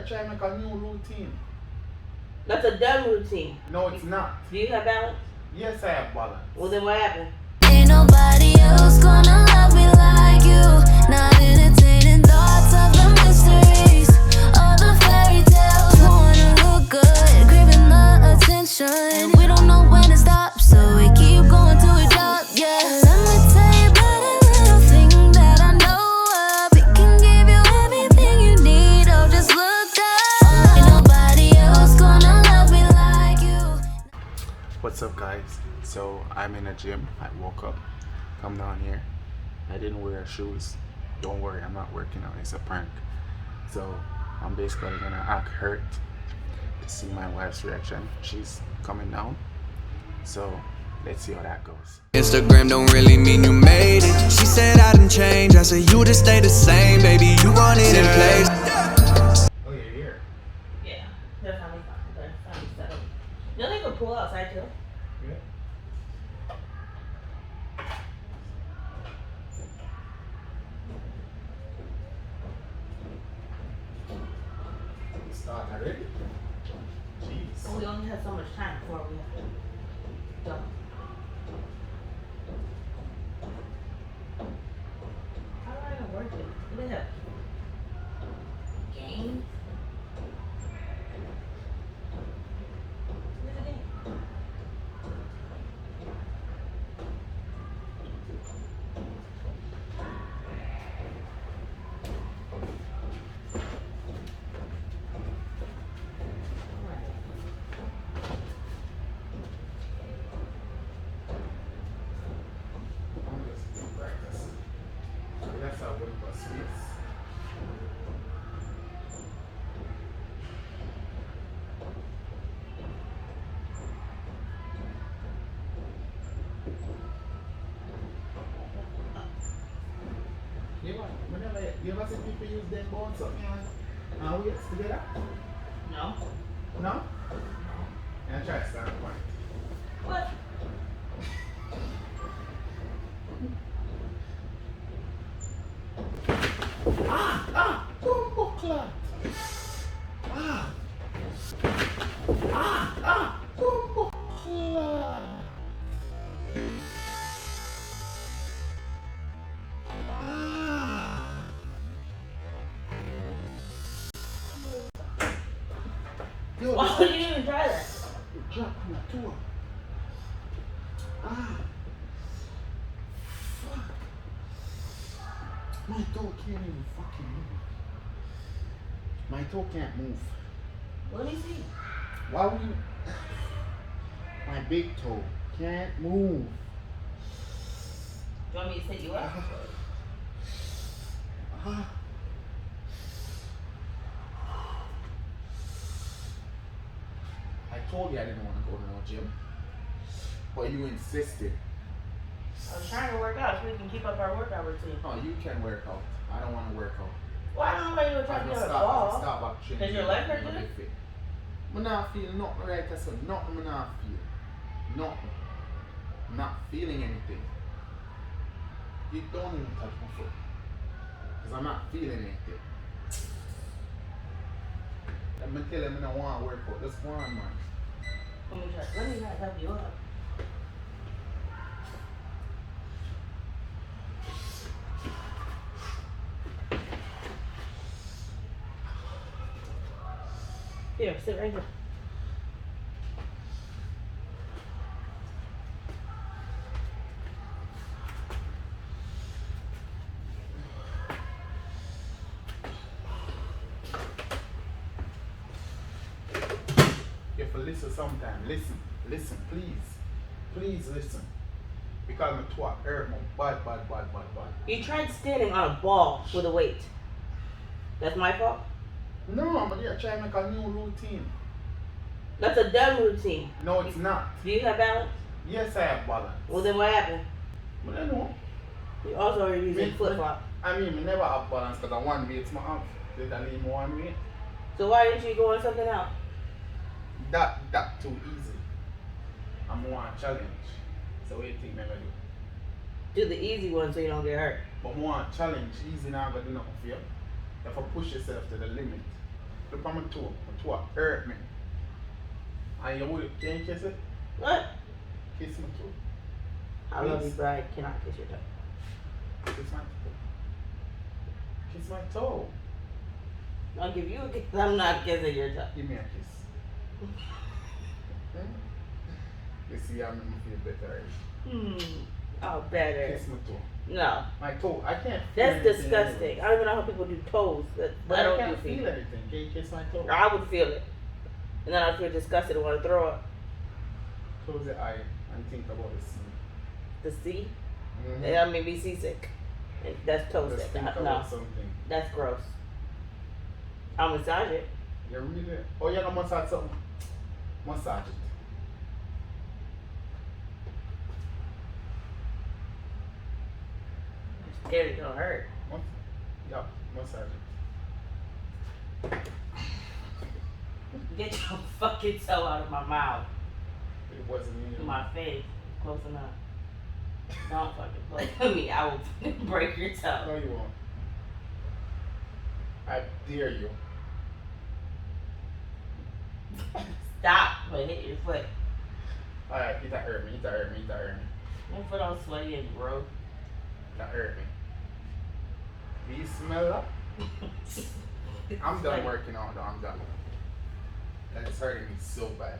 trying to make a new routine. That's a dumb routine. No, it's not. Do you have balance? Yes, I have balance. Well, then what happened? Ain't nobody else gonna love me like you. Not entertaining thoughts of the mysteries. All the fairy tales wanna look good, craving the attention. And we don't know when to stop, so we keep going till we drop, yeah. Let me tell you about a little thing that I know of. It can give you everything you need, oh, just look up. Ain't nobody else gonna love me like you. What's up, guys? So I'm in a gym. I woke up, come down here. I didn't wear shoes. Don't worry, I'm not working out. It's a prank. So I'm basically gonna act hurt to see my wife's reaction. She's coming down. So let's see how that goes. Instagram don't really mean you made it. She said I didn't change. I said you just stay the same, baby. You run it in place. Oh, you're here. Yeah, they're finally settled. You know they can pull outside too. Yeah. Start already? Jeez. We only have so much time before we have to go. How do I even work it? What the hell? Game? Where's the game? I'm just doing practice. That's how we got sweets. You ever see people use them bones up and weights together? No. No? And try to stand point. What? Bumbo clot. Bumbo clot. Yo, Why would you even try that? it dropped my toe. Fuck. My toe can't even fucking move. My toe can't move. Let me see. Why would you? My big toe can't move. Do you want me to sit you up? I told you I didn't want to go to no gym, but you insisted. I was trying to work out so we can keep up our workout routine. Oh, you can work out. I don't want to work out. Why don't you I'm try to gonna get a stop ball? back training. Does your leg hurt today? I'm not feeling nothing right. I said nothing. I'm not feeling nothing. I'm not feeling anything. You don't even touch my foot, cause I'm not feeling anything. Let me tell him I don't want to work out. Let's go on, man. Let me try to help you up. Here, sit right here. You have to listen sometime. Listen, please. Please listen. Because my toe hurt me bad. You tried standing on a ball with a weight. That's my fault? No, I'm here trying to make a new routine. That's a dumb routine. No, it's not. Do you have balance? Yes, I have balance. Well, then what happened? But I know. You also are using flip-flop. I never have balance because I one way it's my arm. Did I leave my one way? So why didn't you go on something else? That too easy. I'm more challenge. So what do you think I'm gonna do? Do the easy one so you don't get hurt. But more challenge, easy now gonna do nothing for you. You have to push yourself to the limit. Look on my toe. My toe hurt me. And you will, can you kiss it? What? Kiss my toe. I love you, Please. but I cannot kiss your toe. Kiss my toe. Kiss my toe. I'll give you a kiss. I'm not kissing your toe. Give me a kiss. You see, I'm gonna feel better. Oh, better. Kiss my toe. No. My toe. I can't feel That's anything disgusting. anyway. I don't even know how people do toes. But I I don't can't do feel feet. anything. Can you kiss my toe? I would feel it. And then I'd feel disgusted and want to throw up. Close your eye and think about the scene. The sea? Mm-hmm. That made me seasick. And that's toes. Just think No, about something. that's gross. I'll massage it. You really? Oh, you're gonna massage something? Massage it. I'm scared it's gonna hurt. Yeah, massage it. Get your fucking toe out of my mouth. It wasn't To you. my face. Close enough. Don't fucking play with me. I will break your No, toe. you won't. I dare you. Stop, but hit your foot. Alright, it hurt me. It hurt me. It hurt me. My foot all sweaty and gross. It hurt me. Do you smell that? I'm done working out though. I'm done. That's hurting me so bad.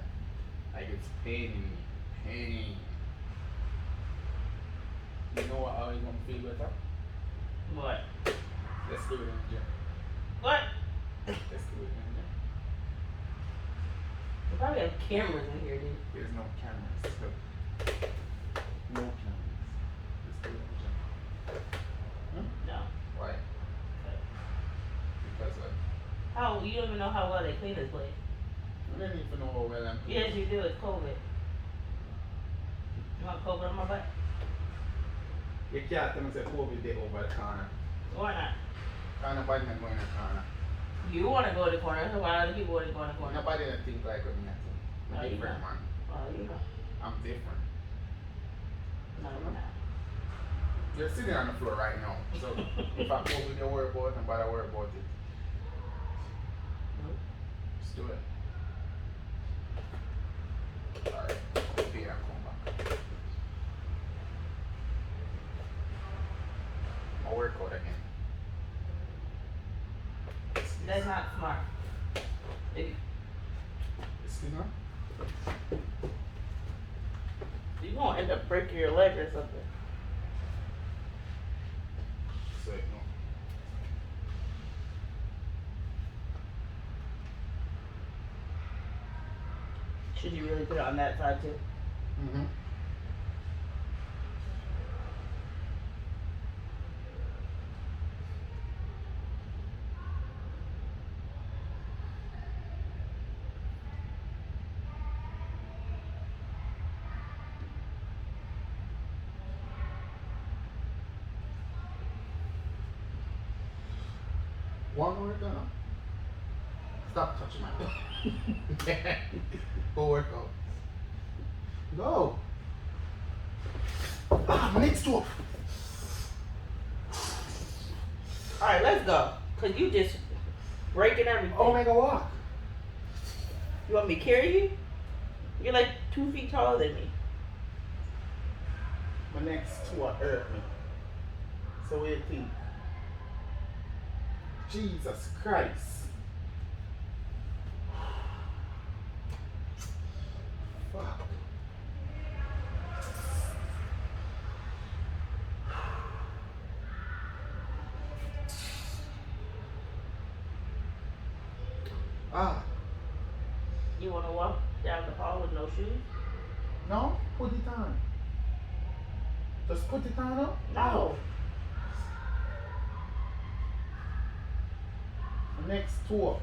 Like it's paining me. Pain. You know what? How you gonna feel better? What? Let's do it in the gym. What? Let's do it in the gym. We probably have cameras in here, dude. There's no cameras. So no cameras. Let's do it in the gym. No. Why? Because what? How? You don't even know how well they clean this place. I don't even know how well I'm doing. Yes, you do. It's COVID. You want COVID on my butt? You can't tell me say COVID day over the corner. Why not? Can't nobody not go in the corner. You want to go in the corner, so why other people want to go in the corner? Nobody don't think like me. I think. No, I'm you different, not. man. Oh, you know. I'm different. No, you're not. You're sitting on the floor right now. So if I COVID, you worry about it, nobody worry about it. Just do it. Alright. Okay, I'll come back. I'll work out again. That's not smart. If Excuse me? you gonna end up breaking your leg or something. So, no. Should you really put it on that side too? Mm-hmm. One more time. Stop touching my butt. Go work out. Go. Ah, my neck's too. Alright, let's go. Cause you just breaking everything. Oh, make a walk. You want me to carry you? You're like 2 feet taller than me. My neck's too hurt me. So what do you think? Jesus Christ. Fuck. Ah, You wanna walk down the hall with no shoes? no, put it on. Just put it on up. No. The next tour.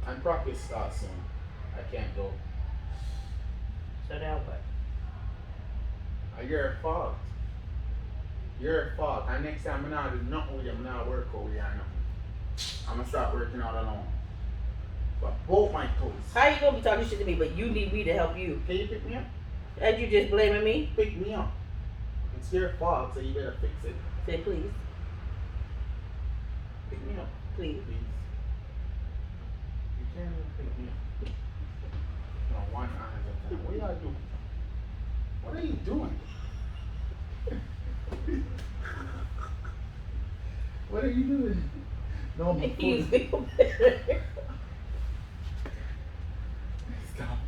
And practice starts soon. I can't go. So now what? Your fault. Your fault. And next time I'm not do nothing with you, I'm not work out with you or nothing. I'm gonna start working out alone. But both my toes. How you gonna be talking shit to me, but you need me to help you? Can you pick me up? As you just blaming me? Pick me up. It's your fault, so you better fix it. Say please. Pick me up. Please. Please. can't even pick me. No, one eye at a time. What y'all do? What are you doing? What are you doing? No, Make you feel better. Stop.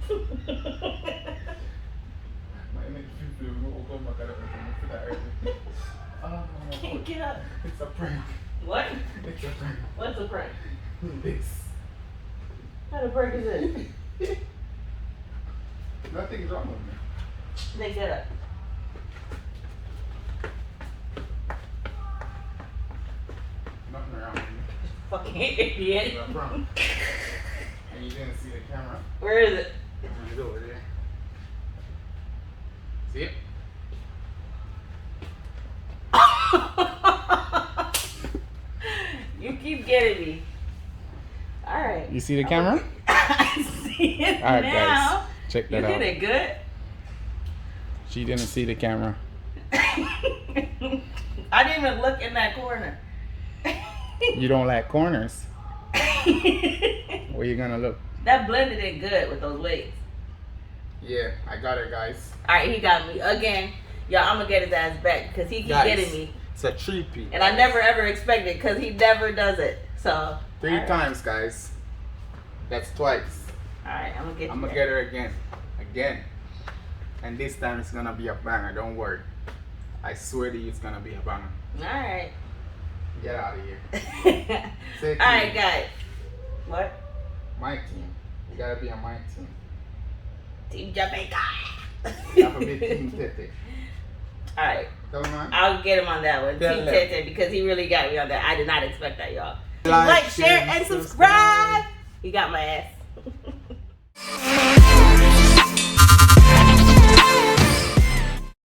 My neck feel oh my god, I'm for that early. Oh, Can't get up. it's a prank. What? It's a prank. What's a prank? This. What kind of prank is this? Nothing's wrong with me. Then get up. Nothing wrong with me. Fucking idiot. No problem. And you didn't see the camera. Where is it? It's over there. See it? You keep getting me. Alright. You see the camera? I see it All right, now. guys. Check You that out. did it good. She didn't see the camera. I didn't even look in that corner. You don't like corners. Where you gonna look? That blended in good with those weights. Yeah, I got it, guys. Alright, he got me. Again, y'all, I'm gonna get his ass back because he keeps Guys, getting me. It's a 3P. And I never ever expected because he never does it. So. Three alright. times, guys. That's twice. Alright, I'm gonna get you I'm gonna back. get her again. Again. And this time it's gonna be a banger, don't worry. I swear to you it's gonna be a banger. Alright. Get out of here. Say it to Alright, me. guys. What? My team. You gotta be on my team. Team Jamaica. You have to be Team Tete. Alright. Come on. I'll get him on that one. Tell Team him. Tete because he really got me on that. I did not expect that, y'all. Like, Like, share, and subscribe. You got my ass.